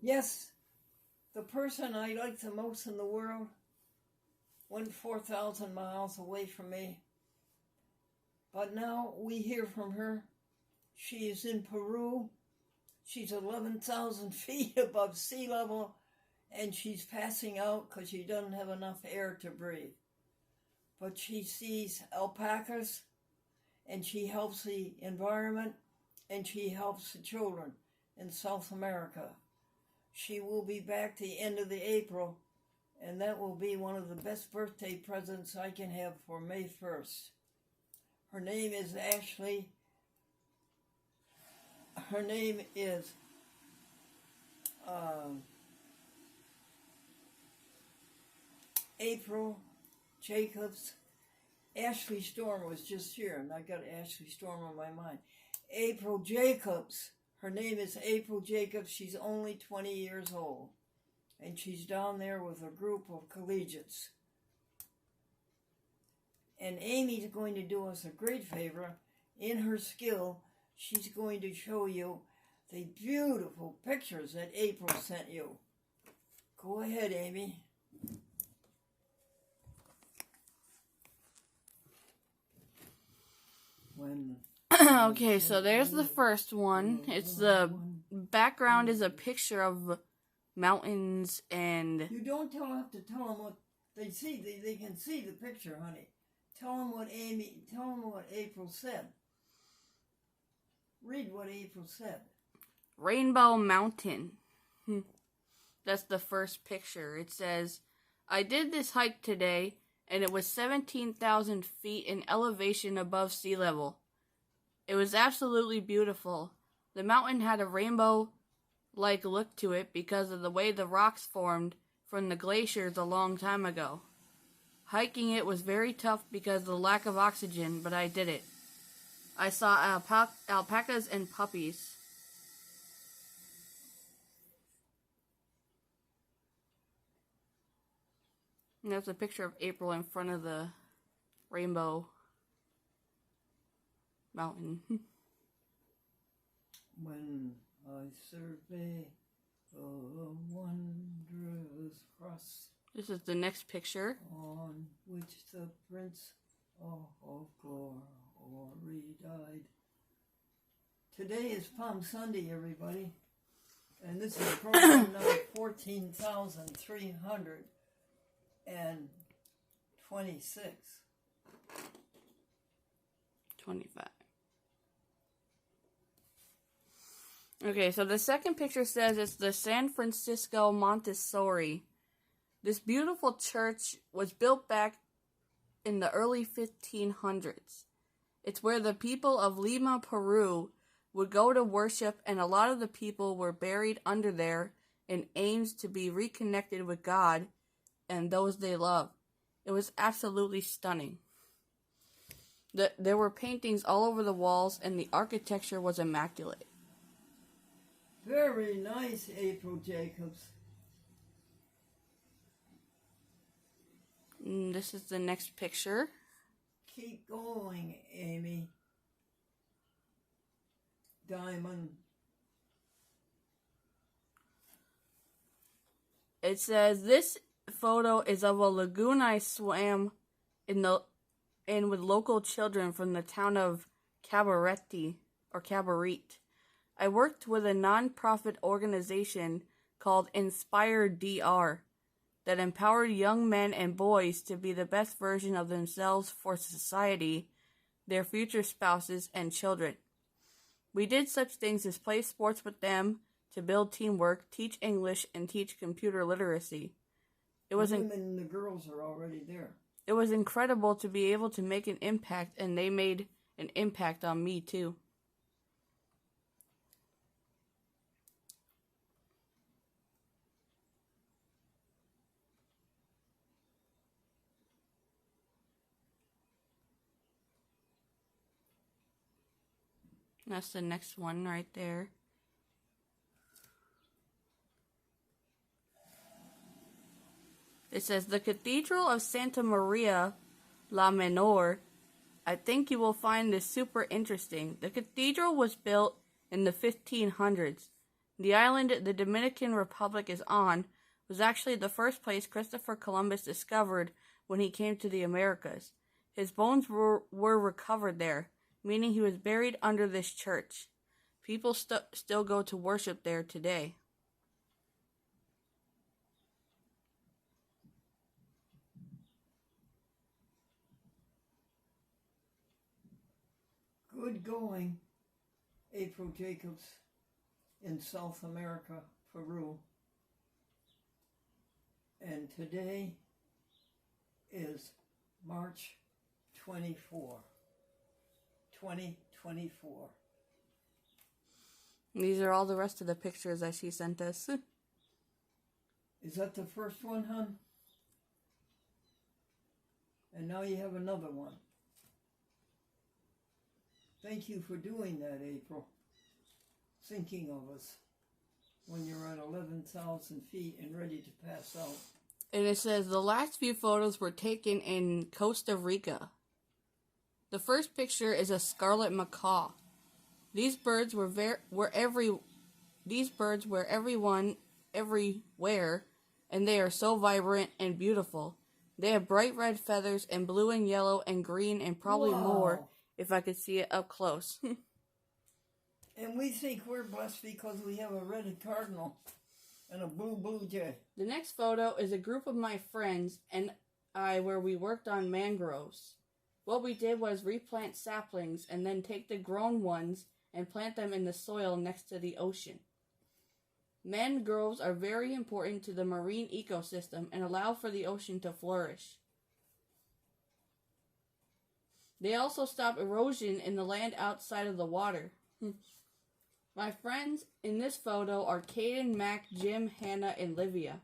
Yes, the person I like the most in the world went 4,000 miles away from me. But now we hear from her. She is in Peru. She's 11,000 feet above sea level, and she's passing out because she doesn't have enough air to breathe. But she sees alpacas, and she helps the environment, and she helps the children in South America. She will be back the end of the April, and that will be one of the best birthday presents I can have for May 1st. Her name is Ashley. Her name is April Jacobs. Ashley Storm was just here, and I got Ashley Storm on my mind. April Jacobs. Her name is April Jacobs. She's only 20 years old, and she's down there with a group of collegiates. And Amy's going to do us a great favor. In her skill, she's going to show you the beautiful pictures that April sent you. Go ahead, Amy. Okay, so there's the first one. It's the background is a picture of mountains and... You don't have to tell them what they see. They can see the picture, honey. Tell them what April said. Read what April said. Rainbow Mountain. That's the first picture. It says, I did this hike today, and it was 17,000 feet in elevation above sea level. It was absolutely beautiful. The mountain had a rainbow-like look to it because of the way the rocks formed from the glaciers a long time ago. Hiking it was very tough because of the lack of oxygen, but I did it. I saw alpacas and puppies. And there's a picture of April in front of the rainbow mountain. When I survey the wondrous cross. This is the next picture. On which the Prince of Glory died. Today is Palm Sunday, everybody. And this is program number 14,326. 25. Okay, so the second picture says it's the San Francisco Montessori. This beautiful church was built back in the early 1500s. It's where the people of Lima, Peru would go to worship, and a lot of the people were buried under there in aims to be reconnected with God and those they love. It was absolutely stunning. There were paintings all over the walls, and the architecture was immaculate. Very nice, April Jacobs. And this is the next picture. Keep going, Amy. Diamond. It says this photo is of a lagoon I swam in with local children from the town of Cabarete. I worked with a non-profit organization called Inspire DR that empowered young men and boys to be the best version of themselves for society, their future spouses, and children. We did such things as play sports with them, to build teamwork, teach English, and teach computer literacy. The women and the girls are already there. It was incredible to be able to make an impact, and they made an impact on me too. That's the next one right there. It says, the Cathedral of Santa Maria la Menor. I think you will find this super interesting. The cathedral was built in the 1500s. The island the Dominican Republic is on was actually the first place Christopher Columbus discovered when he came to the Americas. His bones were recovered there, meaning he was buried under this church. People still go to worship there today. Good going, April Jacobs in South America, Peru. And today is March 24, 2024. These are all the rest of the pictures that she sent us. Is that the first one, hon? And now you have another one. Thank you for doing that, April. Thinking of us when you're at 11,000 feet and ready to pass out. And it says the last few photos were taken in Costa Rica. The first picture is a scarlet macaw. These birds were everywhere, and they are so vibrant and beautiful. They have bright red feathers and blue and yellow and green and probably more if I could see it up close. And we think we're blessed because we have a red cardinal and a blue jay. The next photo is a group of my friends and I where we worked on mangroves. What we did was replant saplings and then take the grown ones and plant them in the soil next to the ocean. Mangroves are very important to the marine ecosystem and allow for the ocean to flourish. They also stop erosion in the land outside of the water. My friends in this photo are Caden, Mac, Jim, Hannah, and Livia.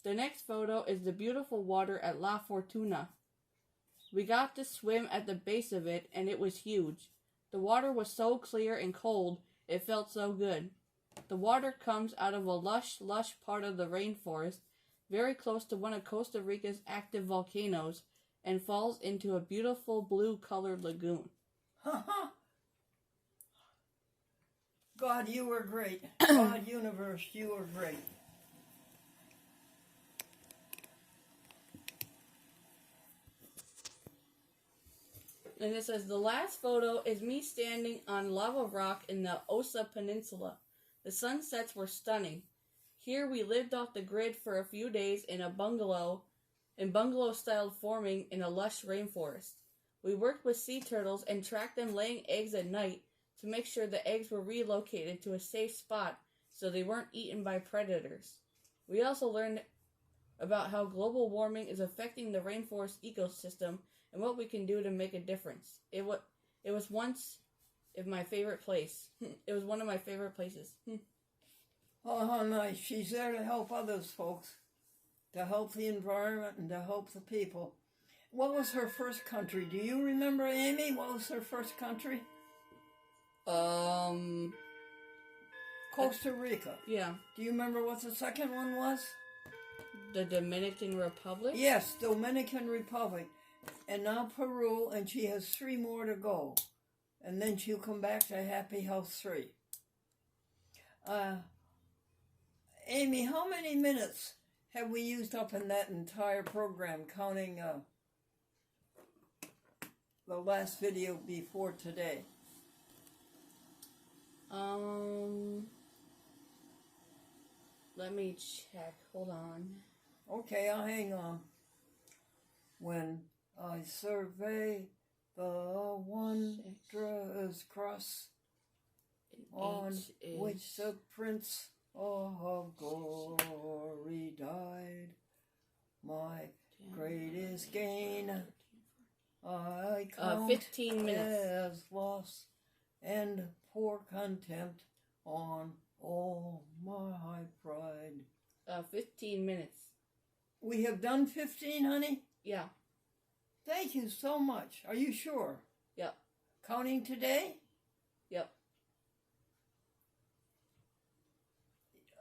The next photo is the beautiful water at La Fortuna. We got to swim at the base of it, and it was huge. The water was so clear and cold, it felt so good. The water comes out of a lush part of the rainforest, very close to one of Costa Rica's active volcanoes, and falls into a beautiful blue-colored lagoon. God, you were great. God, universe, you were great. And it says, the last photo is me standing on lava rock in the Osa Peninsula. The sunsets were stunning. Here we lived off the grid for a few days in bungalow-style forming in a lush rainforest. We worked with sea turtles and tracked them laying eggs at night to make sure the eggs were relocated to a safe spot so they weren't eaten by predators. We also learned about how global warming is affecting the rainforest ecosystem and what we can do to make a difference. It was once my favorite place. It was one of my favorite places. Oh, how nice. She's there to help others, folks. To help the environment and to help the people. What was her first country? Do you remember, Amy? What was her first country? Costa Rica. Yeah. Do you remember what the second one was? The Dominican Republic? Yes, Dominican Republic. And now Peru, and she has 3 more to go. And then she'll come back to Happy Health 3. Amy, how many minutes have we used up in that entire program, counting the last video before today? Let me check. Hold on. Okay, I'll hang on. When I survey the wondrous cross on which the Prince of Glory died, my greatest gain I count 15 minutes. as loss and pour contempt on all my pride. 15 minutes. We have done 15, honey? Yeah. Thank you so much. Are you sure? Yep. Counting today? Yep.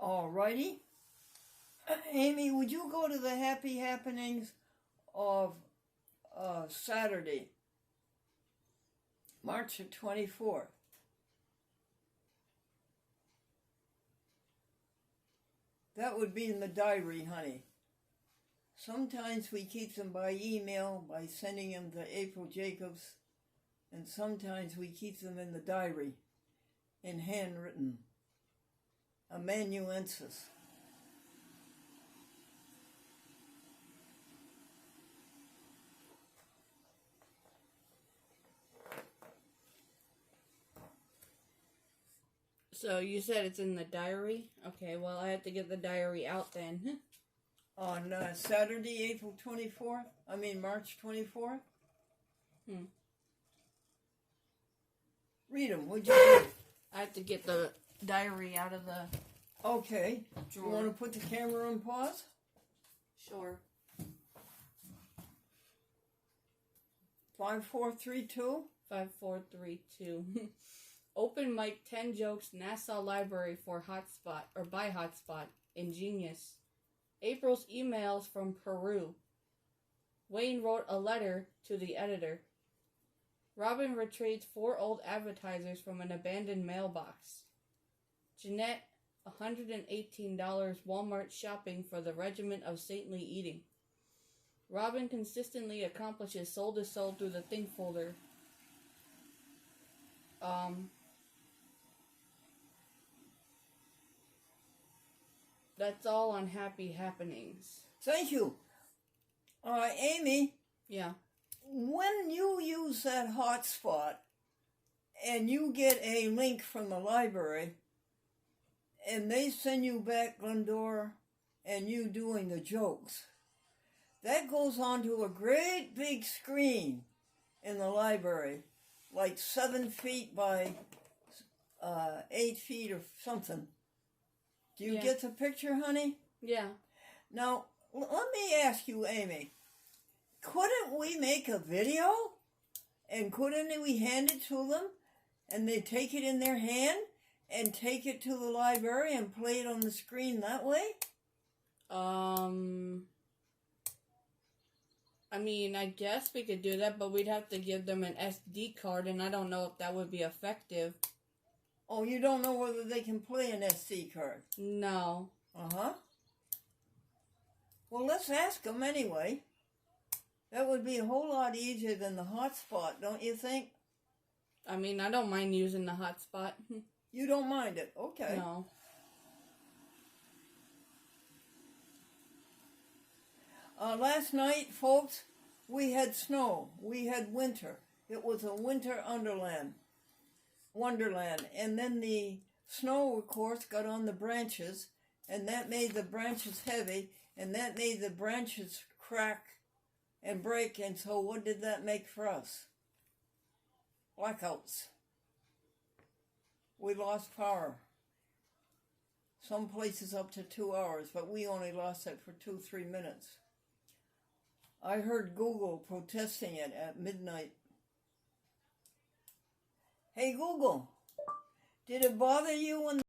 All righty. Amy, would you go to the happy happenings of Saturday, March the 24th? That would be in the diary, honey. Sometimes we keep them by email, by sending them to April Jacobs, and sometimes we keep them in the diary, in handwritten, amanuensis. So you said it's in the diary? Okay, well, I have to get the diary out then. On Saturday, April 24th, March 24th. Read them, would you do? I have to get the diary out of the Okay. drawer. You want to put the camera on pause? Sure. 5432. 5432. Open mic 10 jokes Nassau Library for Hotspot, or by Hotspot. Ingenious. April's emails from Peru. Wayne wrote a letter to the editor. Robin retrieves 4 old advertisers from an abandoned mailbox. Jeanette, $118 Walmart shopping for the Regiment of Saintly Eating. Robin consistently accomplishes soul to soul through the think folder. That's all on Happy Happenings. Thank you. Amy, Yeah. when you use that hotspot and you get a link from the library and they send you back Glendora and you doing the jokes, that goes onto a great big screen in the library, like 7 feet by 8 feet or something. Do you Yeah. get the picture, honey? Yeah. Now, let me ask you, Amy, couldn't we make a video? And couldn't we hand it to them? And they take it in their hand and take it to the library and play it on the screen that way? I guess we could do that, but we'd have to give them an SD card, and I don't know if that would be effective. Oh, you don't know whether they can play an SD card? No. Uh-huh. Well, let's ask them anyway. That would be a whole lot easier than the hotspot, don't you think? I don't mind using the hotspot. You don't mind it? Okay. No. Last night, folks, we had snow. We had winter. It was a winter wonderland. And then the snow, of course, got on the branches, and that made the branches heavy, and that made the branches crack and break. And so what did that make for us? Blackouts. We lost power. Some places up to 2 hours, but we only lost it for 2-3 minutes. I heard Google protesting it at midnight. Hey Google, did it bother you when